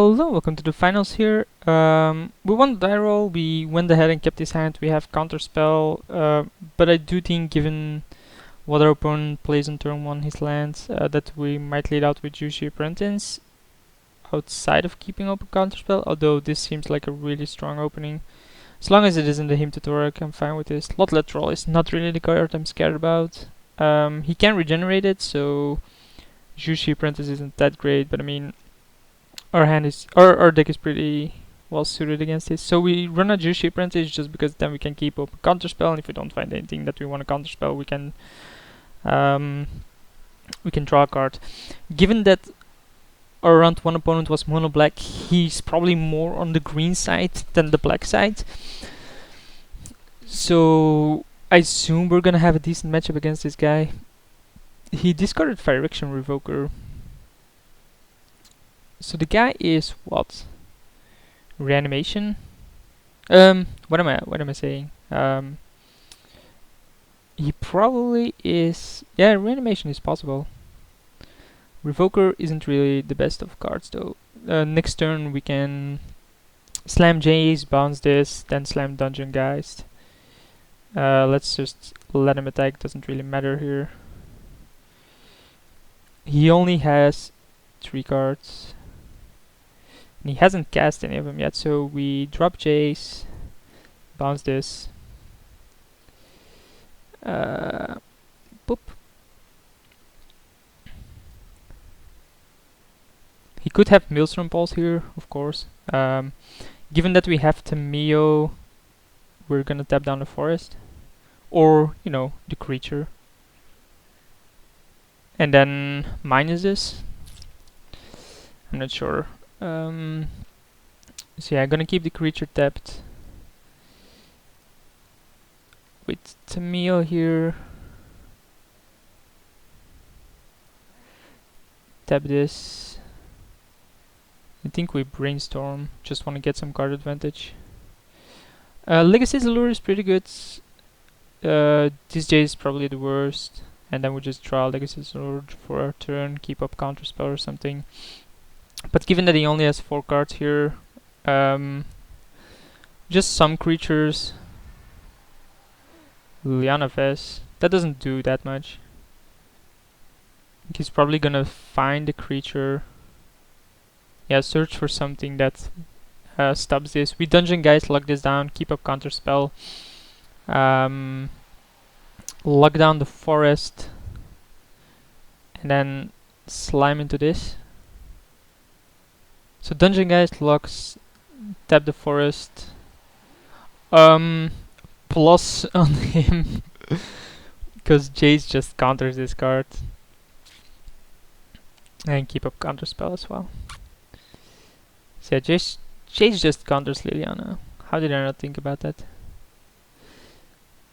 Hello, welcome to the finals here. We won the die roll, we went ahead and kept his hand, we have counterspell, but I do think given what our opponent plays on turn 1 his lands, that we might lead out with Juicy Apprentice outside of keeping open counterspell, although this seems like a really strong opening. As long as it isn't the Hymn to Torek, I'm fine with this. Lot Lateral is not really the card I'm scared about. He can regenerate it, so Juicy Apprentice isn't that great, but I mean, our deck is pretty well suited against this. So we run a Juicy Apprentice just because then we can keep open counterspell, and if we don't find anything that we want to counterspell, we can draw a card. Given that our round 1 opponent was mono black, he's probably more on the green side than the black side. So I assume we're gonna have a decent matchup against this guy. He discarded Fire Action Revoker. So the guy is what? Reanimation? What am I saying? He probably is. Yeah, reanimation is possible. Revoker isn't really the best of cards though. Next turn we can slam Jace, bounce this, then slam Dungeon Geist. Let's just let him attack, doesn't really matter here. He only has 3 cards. And he hasn't cast any of them yet, so we drop Jace, bounce this. Boop. He could have Maelstrom Pulse here, of course. Given that we have MTGO, we're gonna tap down the forest. Or, you know, the creature. And then minus this. I'm not sure. So yeah, I'm gonna keep the creature tapped. With MTGO here. Tap this. I think we brainstorm. Just want to get some card advantage. Legacy's Allure is pretty good. This J is probably the worst. And then we just draw Legacy's Allure for our turn, keep up Counterspell or something. But given that he only has 4 cards here, just some creatures. Liliana Vess, that doesn't do that much. He's probably gonna find a creature. Yeah, search for something that stops this. We Dungeon Geist, lock this down, keep up Counterspell. Lock down the forest. And then slime into this. So Dungeon Geist locks, tap the forest. Plus on him. Because Jace just counters this card. And keep up Counterspell as well. So yeah, Jace just counters Liliana. How did I not think about that?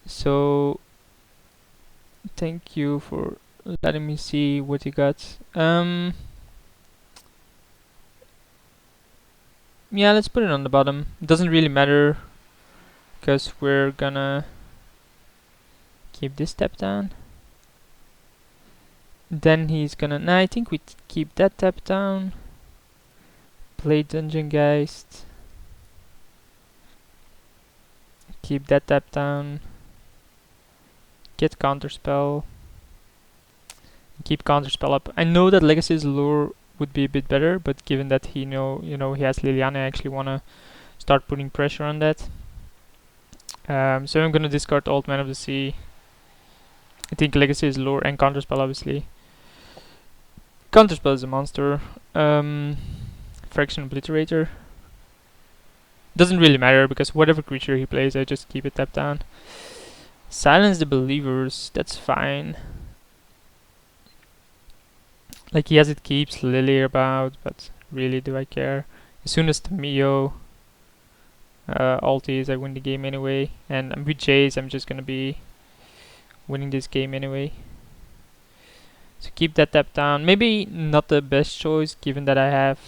So thank you for letting me see what you got. Yeah, let's put it on the bottom. It doesn't really matter because we're gonna keep this tap down. Then he's gonna. Nah, I think we keep that tap down. Play Dungeon Geist. Keep that tap down. Get Counterspell. Keep Counterspell up. I know that Legacy's Lure would be a bit better, but given that he he has Liliana, I actually wanna start putting pressure on that. So I'm gonna discard Old Man of the Sea. I think Legacy's Lure and Counterspell, obviously. Counterspell is a monster. Fraction Obliterator. Doesn't really matter because whatever creature he plays, I just keep it tapped down. Silence the Believers, that's fine. Like yes, it keeps Lily about, but really do I care? As soon as MTGO ulties, I win the game anyway. And with Jace, I'm just gonna be winning this game anyway. So keep that tap down. Maybe not the best choice given that I have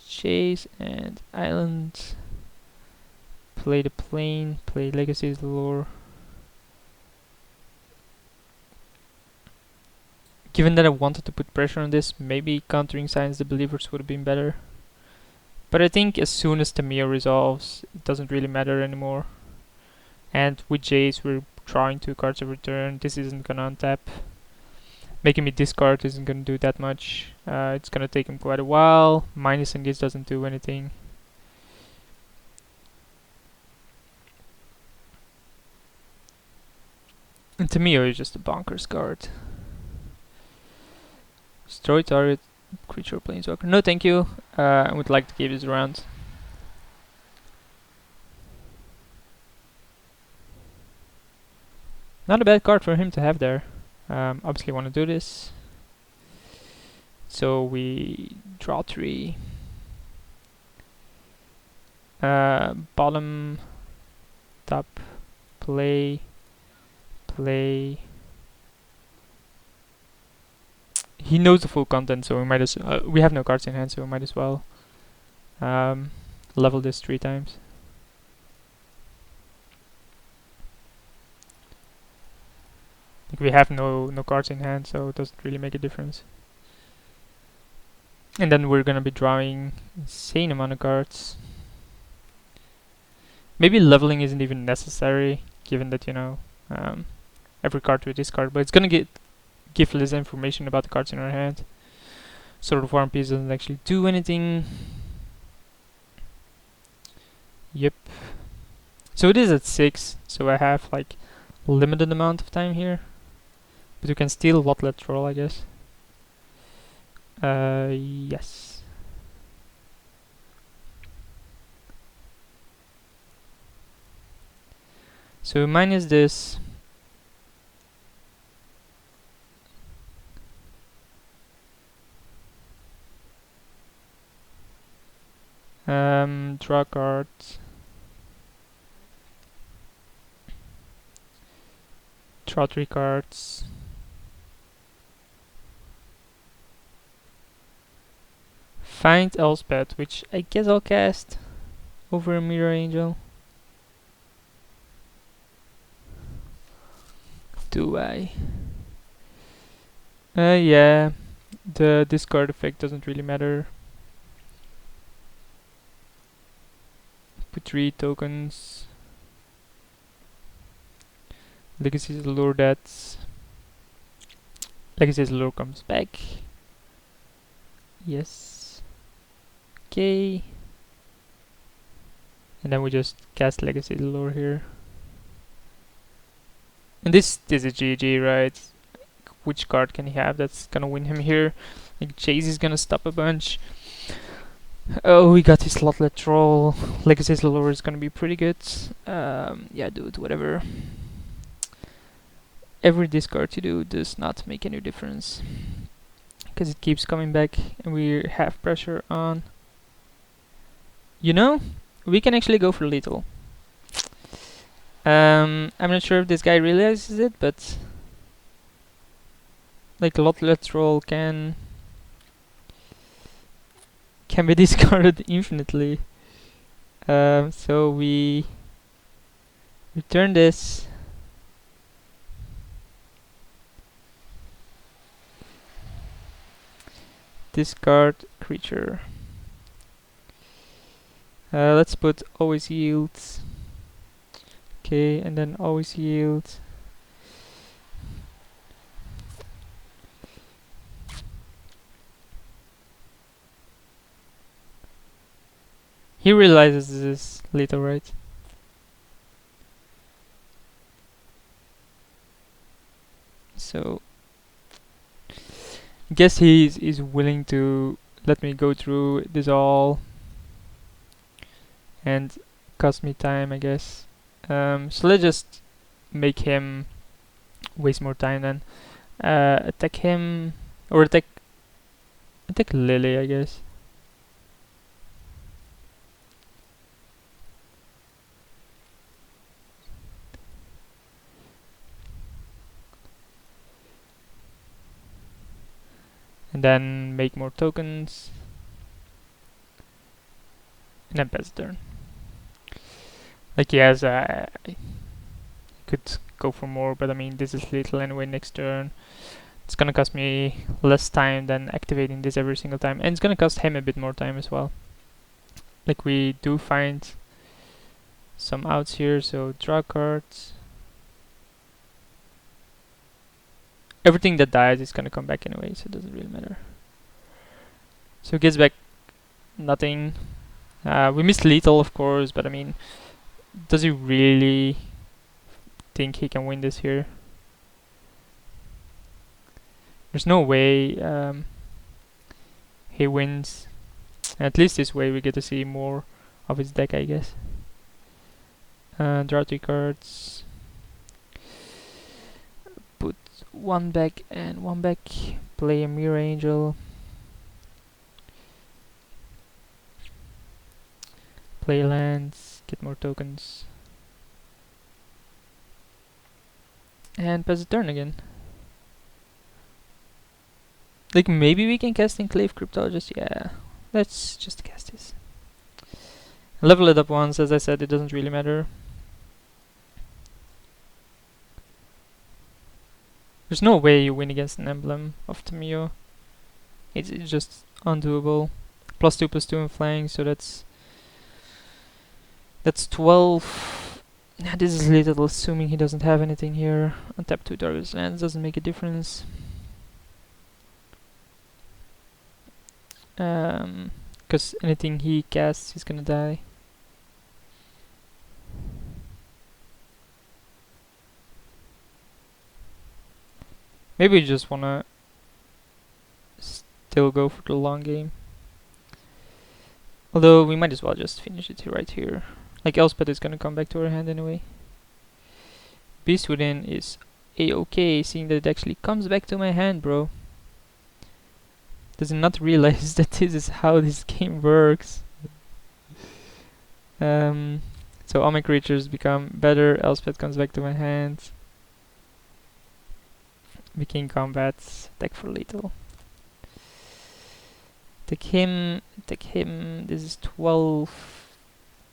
Chase and Island. Play the plane, play Legacy's Lure. Given that I wanted to put pressure on this, maybe countering Science the Believers would have been better. But I think as soon as Tamiya resolves, it doesn't really matter anymore. And with Jace, we're drawing 2 cards every turn. This isn't gonna untap. Making me discard isn't gonna do that much. It's gonna take him quite a while. Minus Engage doesn't do anything. And Tamiya is just a bonkers card. Destroy target creature or planeswalker. No, thank you. I would like to keep this around. Not a bad card for him to have there. Obviously want to do this. So we draw 3. Bottom, top, play. He knows the full content, so we might as we have no cards in hand, so we might as well level this 3 times. Like we have no cards in hand, so it doesn't really make a difference. And then we're gonna be drawing insane amount of cards. Maybe leveling isn't even necessary, given that, you know, every card we discard, but it's gonna give less information about the cards in our hand. Sort of War and Peace doesn't actually do anything. Yep. So it is at 6, so I have like limited amount of time here. But you can steal what let roll, I guess. Yes. So minus this. Draw cards. Draw 3 cards. Find Elspeth, which I guess I'll cast over a Mirror Angel. Do I? Yeah. The discard effect doesn't really matter. Put 3 tokens. Legacy's Allure, that's... Legacy's Allure comes back. Yes. Okay. And then we just cast Legacy's Allure here. And this is a GG, right? Which card can he have that's gonna win him here? Like Jace is gonna stop a bunch. Oh, we got his slotlet troll. Legacy's Allure is gonna be pretty good. Yeah, dude, whatever. Every discard you do does not make any difference, because it keeps coming back and we have pressure on. You know, we can actually go for lethal. I'm not sure if this guy realizes it, but like Slotlet roll can be discarded infinitely. So we return this. Discard creature. Let's put always yields. Okay, and then always yields. He realizes this is lethal, right? So guess he's willing to let me go through this all and cost me time, I guess. So let's just make him waste more time then. Attack him, or attack Lily, I guess. And then make more tokens. And then pass the turn. Like, yes, I could go for more, but I mean, this is lethal anyway next turn. It's gonna cost me less time than activating this every single time, and it's gonna cost him a bit more time as well. Like, we do find some outs here, so draw cards. Everything that dies is gonna come back anyway, so it doesn't really matter. So he gets back nothing. We missed lethal, of course, but I mean, does he really think he can win this here? There's no way he wins. At least this way we get to see more of his deck, I guess. Draw 3 cards. Put one back and one back. Play a Mirror Angel. Play lands. Get more tokens. And pass the turn again. Like, maybe we can cast Enclave Cryptologist. Yeah, let's just cast this. Level it up once, as I said, it doesn't really matter. There's no way you win against an emblem of Tamio. It's just undoable. +2/+2 in flank, so that's 12. This is little, assuming he doesn't have anything here. Untap 2 targets lands, doesn't make a difference. Because anything he casts is gonna die. Maybe we just wanna still go for the long game. Although we might as well just finish it right here. Like, Elspeth is gonna come back to our hand anyway. Beast Within is a-okay, seeing that it actually comes back to my hand, bro. Does not realize that this is how this game works. So all my creatures become better, Elspeth comes back to my hand. Begin combat, attack for lethal. Take him, this is 12,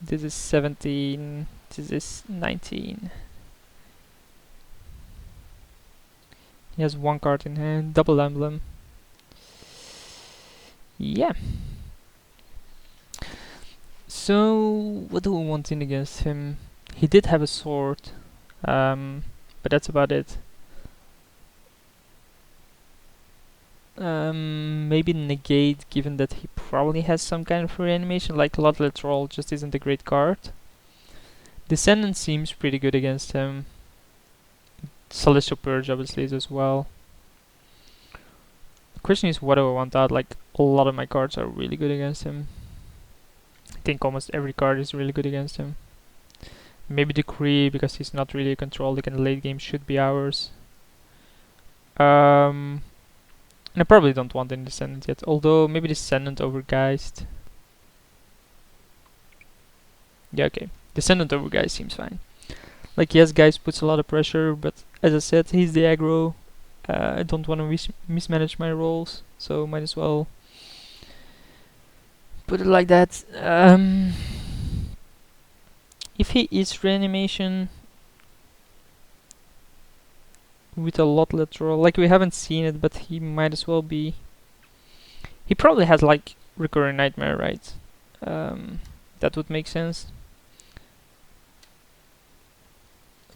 this is 17, this is 19. He has one card in hand, double emblem. Yeah. So, what do we want in against him? He did have a sword, but that's about it. Maybe negate, given that he probably has some kind of reanimation, like Lotlet Roll just isn't a great card. Descendant seems pretty good against him. Celestial Purge obviously is as well. The question is, what do I want out? Like, a lot of my cards are really good against him. I think almost every card is really good against him. Maybe Decree, because he's not really controlled, and the late game should be ours. And I probably don't want any Descendant yet, although maybe Descendant over Geist. Yeah, okay. Descendant over Geist seems fine. Like, yes, Geist puts a lot of pressure, but as I said, he's the aggro. I don't want to mismanage my roles, so might as well put it like that. If he is reanimation with a lot lateral, like, we haven't seen it, but he might as well be. He probably has like Recurring Nightmare, right? That would make sense.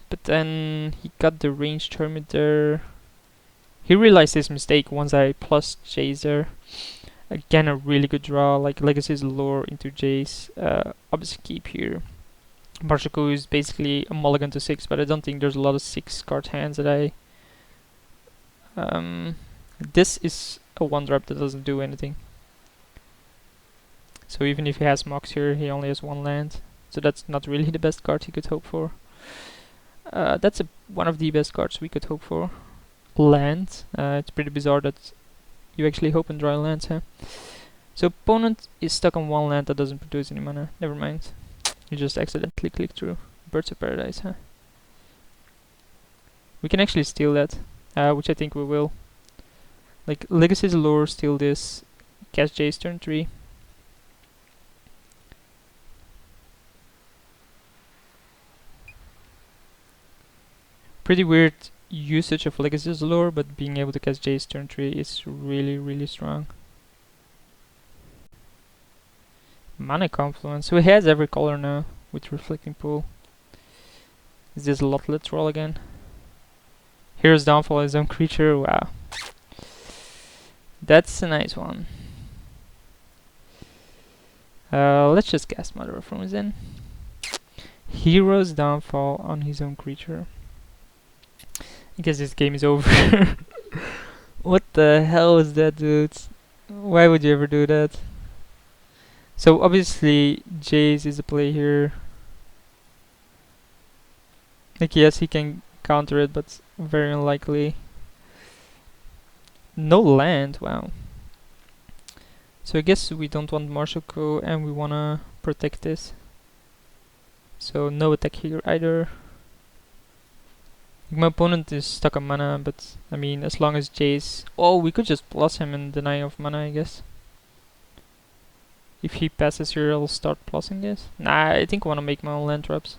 But then he got the ranged hermit there. He realized his mistake once I plus Chaser. Again, a really good draw, like Legacy's Lure into Jace. Obviously keep here. Barshaku is basically a mulligan to 6, but I don't think there's a lot of 6 card hands that I... this is a 1-drop that doesn't do anything. So even if he has Mox here, he only has 1 land. So that's not really the best card he could hope for. That's one of the best cards we could hope for. Land. It's pretty bizarre that you actually hope and draw lands, huh? So opponent is stuck on 1 land that doesn't produce any mana. Never mind. You just accidentally click through. Birds of Paradise, huh? We can actually steal that, which I think we will. Like, Legacy's Lure, steal this. Cast Jace turn 3. Pretty weird usage of Legacy's lore, but being able to cast Jace turn 3 is really, really strong. Mana Confluence. So he has every color now with Reflecting Pool. Is this Lotlet roll again? Hero's Downfall is his own creature. Wow. That's a nice one. Let's just cast Mother of Runes in. Hero's Downfall on his own creature. I guess this game is over. What the hell is that, dude? Why would you ever do that? So obviously Jace is a play here. Like yes, he can counter it, but very unlikely. No land, wow. So I guess we don't want Marshoko and we wanna protect this. So no attack here either. My opponent is stuck on mana, but I mean as long as Jace... Oh, we could just plus him and deny of mana, I guess. If he passes here, I'll start plussing this. Nah, I think I wanna make my own land traps.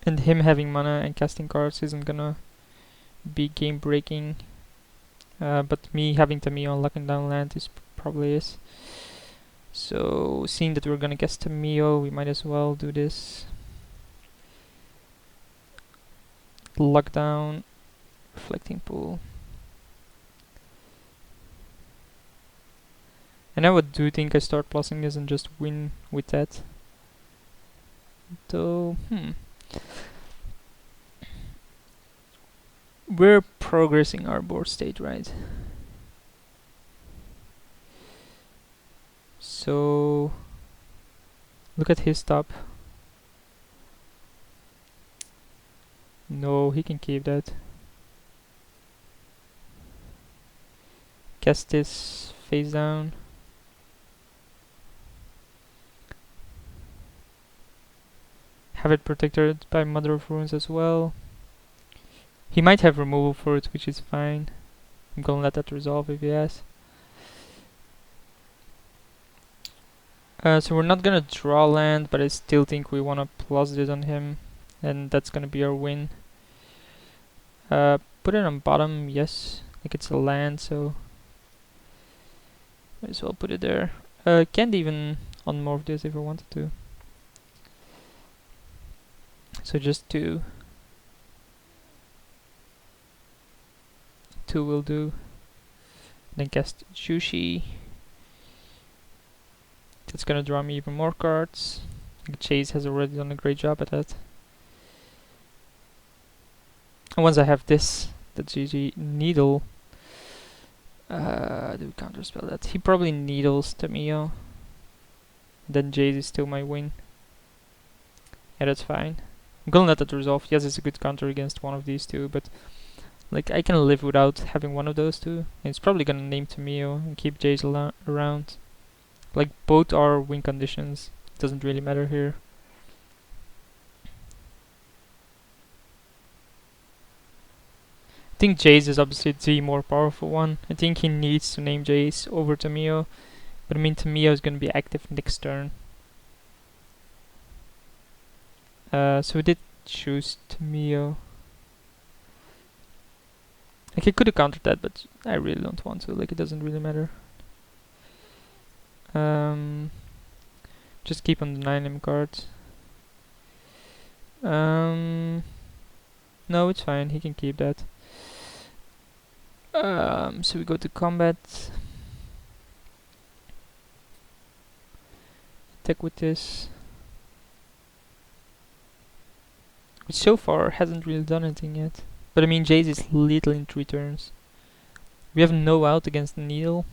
And him having mana and casting cards isn't gonna be game breaking. But me having Tamiyo and locking down land probably is. So seeing that we're gonna cast Tamiyo, we might as well do this. Lockdown, Reflecting Pool. And I would do think I start plussing this and just win with that. Though, we're progressing our board state, right? So look at his top. No, he can keep that. Cast this face down. Have it protected by Mother of Runes as well. He might have removal for it, which is fine. I'm gonna let that resolve if he has. So we're not gonna draw land, but I still think we wanna plus this on him, and that's gonna be our win. Put it on bottom, yes. Like it's a land, so might as well put it there. Can't even unmorph this if I wanted to. So just two. Two will do. Then cast Jushi. That's gonna draw me even more cards. Chase has already done a great job at that. And once I have this, the GG Needle. Do we counterspell that? He probably needles Tamiyo. Then Jace is still my win. Yeah, that's fine. I'm gonna let that resolve. Yes, it's a good counter against one of these two, but like I can live without having one of those two. And it's probably gonna name Tamiyo and keep Jace around. Like both are win conditions. Doesn't really matter here. I think Jace is obviously the more powerful one. I think he needs to name Jace over Tamiyo. But I mean Tamiyo is gonna be active next turn. So we did choose Tamiyo. Like I could have countered that, but I really don't want to. Like it doesn't really matter. Just keep on denying him cards. No, it's fine. He can keep that. So we go to combat. Attack with this. Which so far hasn't really done anything yet. But I mean, Jace is lethal in 3 turns. We have no out against the Needle.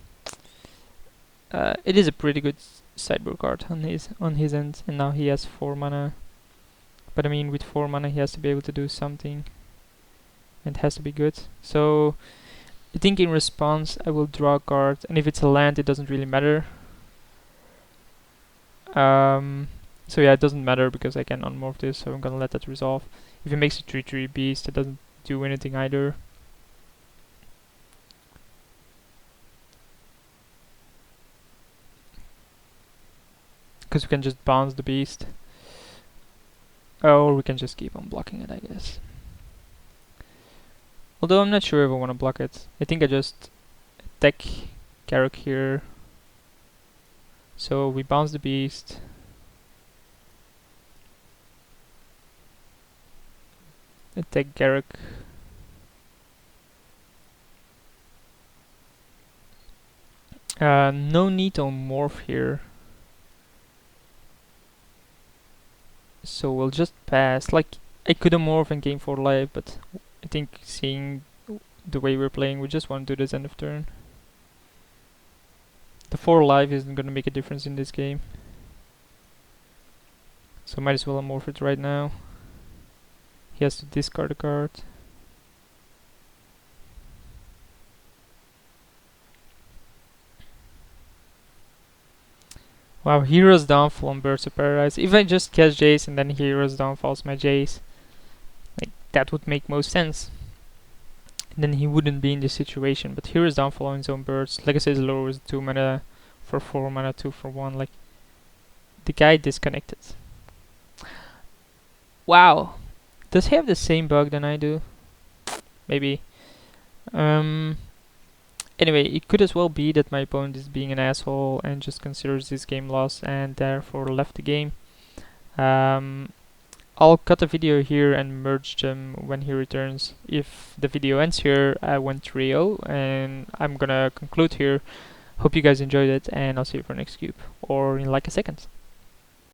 It is a pretty good sideboard card on his end, and now he has 4 mana. But I mean, with 4 mana, he has to be able to do something, and it has to be good. So I think in response, I will draw a card, and if it's a land, it doesn't really matter. So yeah, it doesn't matter because I can unmorph this, so I'm gonna let that resolve. If it makes a 3/3 beast, it doesn't do anything either. Because we can just bounce the beast. Or we can just keep on blocking it, I guess. Although I'm not sure if I want to block it. I think I just attack Garruk here. So we bounce the beast. Attack Garruk. No need to morph here. So we'll just pass. Like, I could have morphed and gain 4 life, but I think seeing the way we're playing, we just want to do this end of turn. The 4 life isn't gonna make a difference in this game. So might as well morph it right now. He has to discard a card. Wow, Hero's Downfall on Birds of Paradise. If I just catch Jace and then Hero's Downfall's my Jace, like, that would make most sense. And then he wouldn't be in this situation. But Hero's Downfall on his own birds. Legacy is lower with 2 mana for 4 mana, 2 for 1. Like, the guy disconnected. Wow. Does he have the same bug than I do? Maybe. Anyway, it could as well be that my opponent is being an asshole and just considers this game lost and therefore left the game. I'll cut the video here and merge them when he returns. If the video ends here, I went 3-0 and I'm gonna conclude here. Hope you guys enjoyed it, and I'll see you for next cube or in like a second.